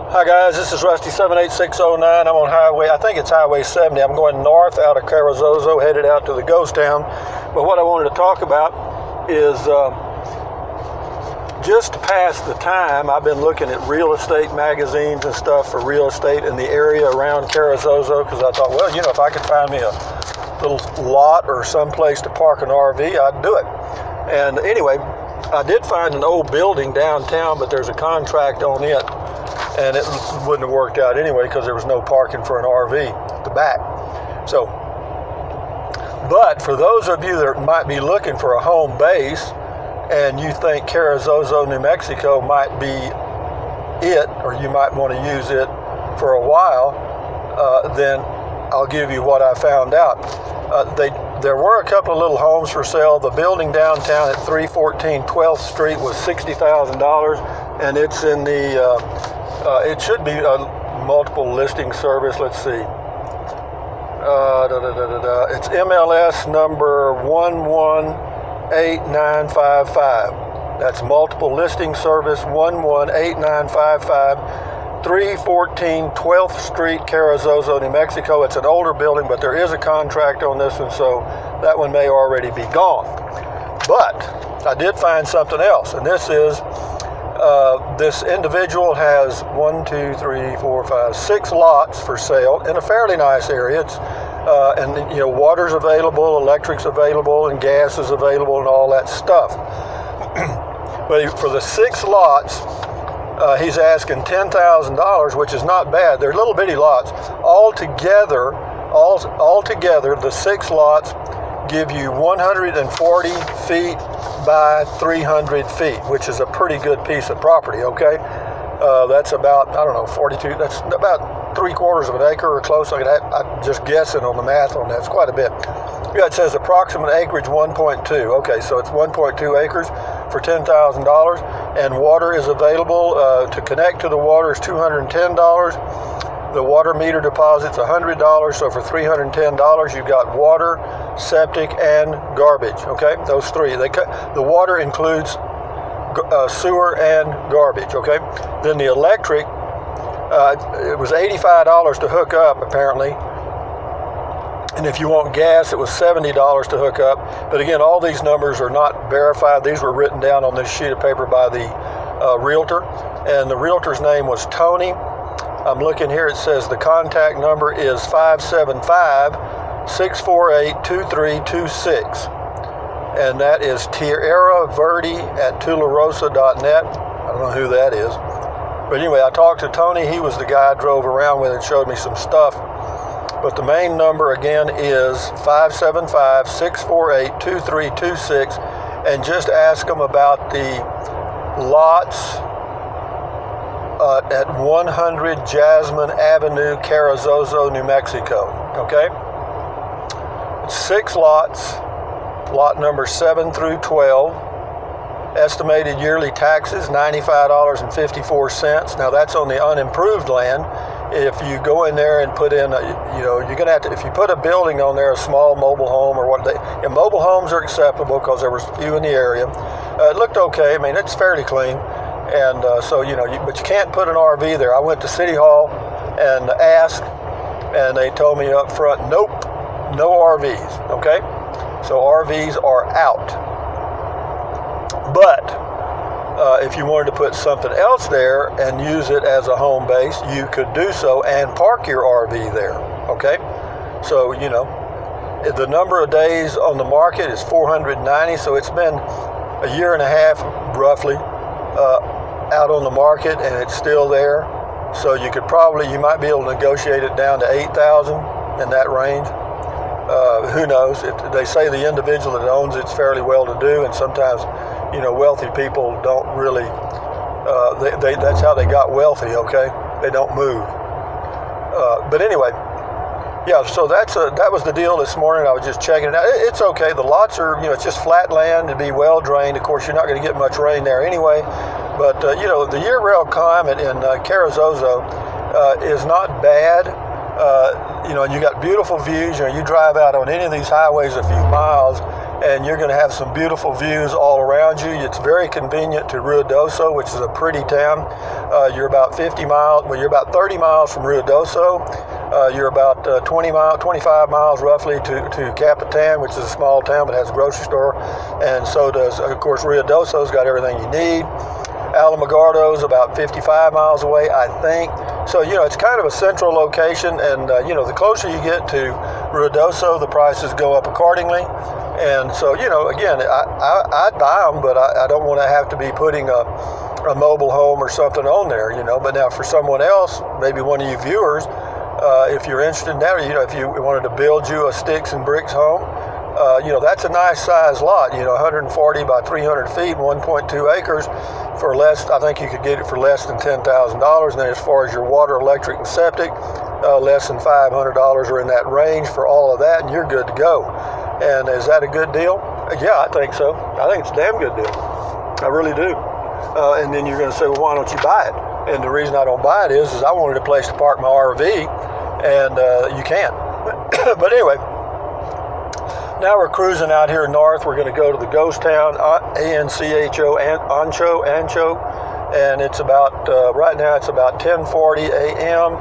Hi guys, this is Rusty 78609. I'm on highway, I think it's Highway 70. I'm going north out of Carrizozo, headed out to the ghost town. But what I wanted to talk about is just to pass the time, I've been looking at real estate magazines and stuff for real estate in the area around Carrizozo, because I thought, well, you know, if I could find me a little lot or some place to park an RV, I'd do it. And anyway, I did find an old building downtown, but there's a contract on it, and it wouldn't have worked out anyway because there was no parking for an RV at the back. So, but for those of you that might be looking for a home base and you think Carrizozo, New Mexico might be it, or you might want to use it for a while, then I'll give you what I found out. There were a couple of little homes for sale. The building downtown at 314 12th Street was $60,000, and it's in the it should be a multiple listing service. Let's see. It's MLS number 118955. That's multiple listing service 118955, 314 12th Street, Carrizozo, New Mexico. It's an older building, but there is a contract on this one, so that one may already be gone. But I did find something else, and this is this individual has 6 lots for sale in a fairly nice area. It's and you know, water's available, electric's available, and gas is available, and all that stuff. But for the 6 lots, he's asking $10,000, which is not bad. They're little bitty lots. Altogether, the 6 lots give you 140 feet by 300 feet, which is a pretty good piece of property, okay? That's about, I don't know, 42, that's about 3/4 of an acre or close. I'm just guessing on the math on that. It's quite a bit. Yeah, it says approximate acreage 1.2. Okay, so it's 1.2 acres for $10,000, and water is available. To connect to the water is $210. The water meter deposit's $100, so for $310 you've got water, septic, and garbage. Okay, those three. The water includes sewer and garbage. Okay, then the electric, it was $85 to hook up apparently, and if you want gas it was $70 to hook up. But again, all these numbers are not verified. These were written down on this sheet of paper by the realtor, and the realtor's name was Tony. I'm looking here, it says the contact number is 575-648-2326. And that is Tierra Verde at tularosa.net. I don't know who that is. But anyway, I talked to Tony. He was the guy I drove around with and showed me some stuff. But the main number again is 575-648-2326. And just ask them about the lots at 100 Jasmine Avenue, Carrizozo, New Mexico. Okay? It's 6 lots, lot number 7 through 12. Estimated yearly taxes, $95.54. Now that's on the unimproved land. If you go in there and put in, you're going to have to, if you put a building on there, a small mobile home or what, and mobile homes are acceptable because there was a few in the area. It looked okay. I mean, it's fairly clean. And so, but you can't put an RV there. I went to City Hall and asked, and they told me up front, nope, no RVs, okay? So RVs are out. But if you wanted to put something else there and use it as a home base, you could do so and park your RV there, okay? So, the number of days on the market is 490, so it's been a year and a half, roughly, out on the market, and it's still there. So you might be able to negotiate it down to 8,000 in that range. Who knows? If they say the individual that owns it's fairly well-to-do, and sometimes, wealthy people don't really. That's how they got wealthy. Okay, they don't move. But anyway, yeah. So that was the deal this morning. I was just checking it out. It's okay. The lots are, it's just flat land to be well drained. Of course, you're not going to get much rain there anyway. But the year-round climate in Carrizozo is not bad. And you got beautiful views. You drive out on any of these highways a few miles, and you're going to have some beautiful views all around you. It's very convenient to Ruidoso, which is a pretty town. You're about 50 miles, well, you're about 30 miles from Ruidoso. You're about 25 miles roughly to Capitan, which is a small town but has a grocery store, and so does, of course, Ruidoso's got everything you need. Alamogordo's about 55 miles away, I think. So, it's kind of a central location, and, the closer you get to Ruidoso, the prices go up accordingly. And so, again, I'd buy them, but I don't want to have to be putting a mobile home or something on there, But now for someone else, maybe one of you viewers, if you're interested in that, or, if you wanted to build you a sticks and bricks home, that's a nice size lot, 140 by 300 feet, 1.2 acres for less. I think you could get it for less than $10,000. And then as far as your water, electric, and septic, less than $500 are in that range for all of that, and you're good to go. And is that a good deal? Yeah, I think so. I think it's a damn good deal. I really do. And then you're going to say, well, why don't you buy it? And the reason I don't buy it is I wanted a place to park my RV, and you can't. But anyway, now we're cruising out here north. We're going to go to the ghost town, Ancho, and it's about, right now it's about 10:40 a.m.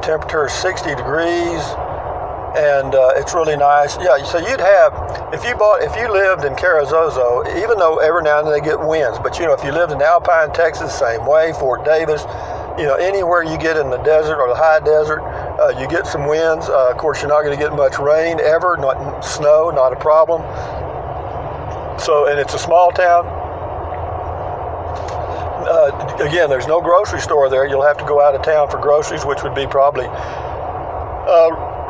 Temperature is 60 degrees, and it's really nice. Yeah, so you'd have, if you lived in Carrizozo, even though every now and then they get winds, but if you lived in Alpine, Texas, same way, Fort Davis, anywhere you get in the desert or the high desert, you get some winds. Of course, you're not going to get much rain ever, not snow, not a problem. So, and it's a small town. Again, there's no grocery store there. You'll have to go out of town for groceries, which would be probably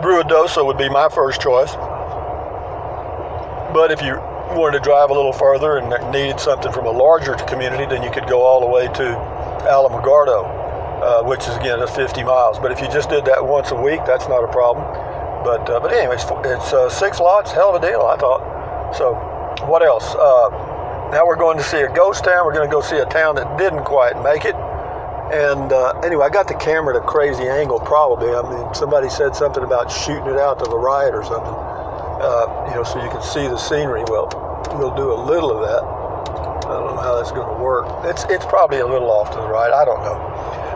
Ruidoso would be my first choice. But if you wanted to drive a little further and needed something from a larger community, then you could go all the way to Alamogordo. Which is, again, 50 miles. But if you just did that once a week, that's not a problem. But anyways, it's 6 lots, hell of a deal, I thought. So, what else? Now we're going to see a ghost town. We're going to go see a town that didn't quite make it. And anyway, I got the camera at a crazy angle, probably. I mean, somebody said something about shooting it out to the right or something, so you can see the scenery. Well, we'll do a little of that. I don't know how that's going to work. It's probably a little off to the right. I don't know.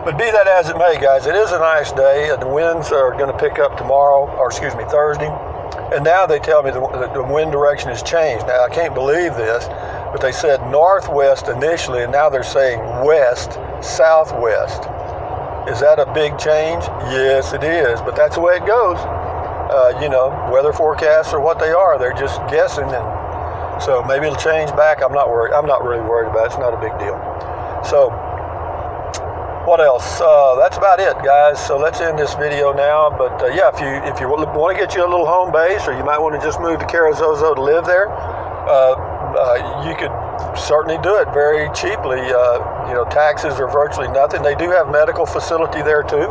But be that as it may, guys, it is a nice day. The winds are going to pick up Thursday. And now they tell me the wind direction has changed. Now, I can't believe this, but they said northwest initially, and now they're saying west-southwest. Is that a big change? Yes, it is, but that's the way it goes. Weather forecasts are what they are. They're just guessing, and so maybe it'll change back. I'm not worried. I'm not really worried about it. It's not a big deal. So, what else? That's about it, guys. So let's end this video now. But yeah, if you want to get you a little home base, or you might want to just move to Carrizozo to live there, you could certainly do it very cheaply. Taxes are virtually nothing. They do have medical facility there too.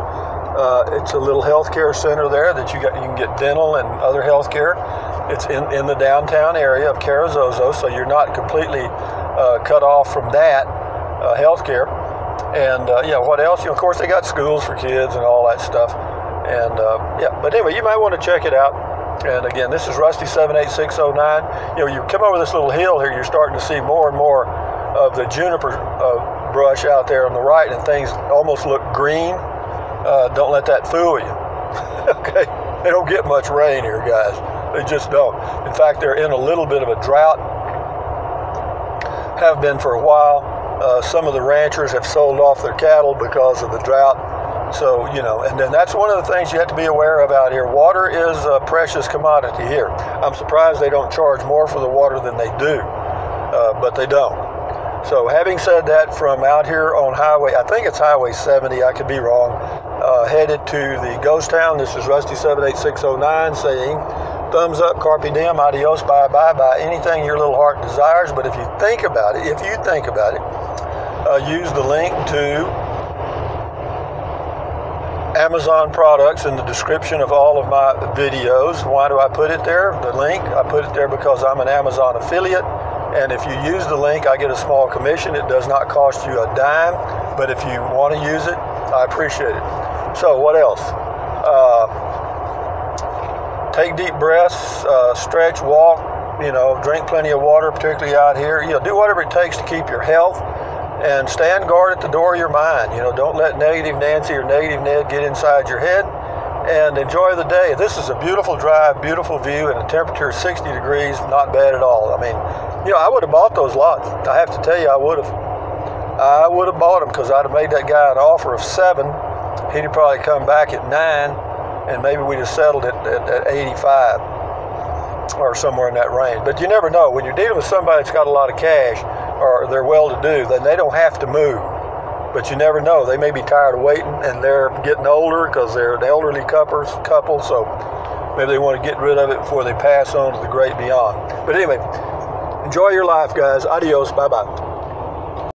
It's a little healthcare center there that you can get dental and other healthcare. It's in the downtown area of Carrizozo, so you're not completely cut off from that healthcare. And what else? Of course, they got schools for kids and all that stuff. And but anyway, you might want to check it out. And again, this is Rusty 78609. You come over this little hill here, you're starting to see more and more of the juniper brush out there on the right, and things almost look green. Don't let that fool you. Okay, they don't get much rain here, guys. They just don't. In fact, they're in a little bit of a drought. Have been for a while. Some of the ranchers have sold off their cattle because of the drought. So, and then that's one of the things you have to be aware of out here. Water is a precious commodity here. I'm surprised they don't charge more for the water than they do, but they don't. So having said that, from out here on I think it's Highway 70, I could be wrong, headed to the ghost town. This is Rusty 78609 saying, thumbs up, carpe diem, adios, bye-bye, buy anything your little heart desires. But if you think about it, use the link to Amazon products in the description of all of my videos. Why do I put it there? The link, I put it there because I'm an Amazon affiliate, and if you use the link, I get a small commission. It does not cost you a dime, but if you want to use it, I appreciate it. So what else? Take deep breaths, stretch, walk, You know, drink plenty of water, particularly out here. You know, do whatever it takes to keep your health, and stand guard at the door of your mind. You know, don't let negative Nancy or negative Ned get inside your head, and enjoy the day. This is a beautiful drive, beautiful view, and the temperature is 60 degrees, not bad at all. I mean, you know, I would have bought those lots. I have to tell you, I would have. I would have bought them, because I'd have made that guy an offer of 7. He'd have probably come back at 9, and maybe we'd have settled it at 85 or somewhere in that range. But you never know. When you're dealing with somebody that's got a lot of cash, or they're well-to-do, then they don't have to move. But you never know. They may be tired of waiting, and they're getting older because they're an elderly couple, so maybe they want to get rid of it before they pass on to the great beyond. But anyway, enjoy your life, guys. Adios. Bye-bye.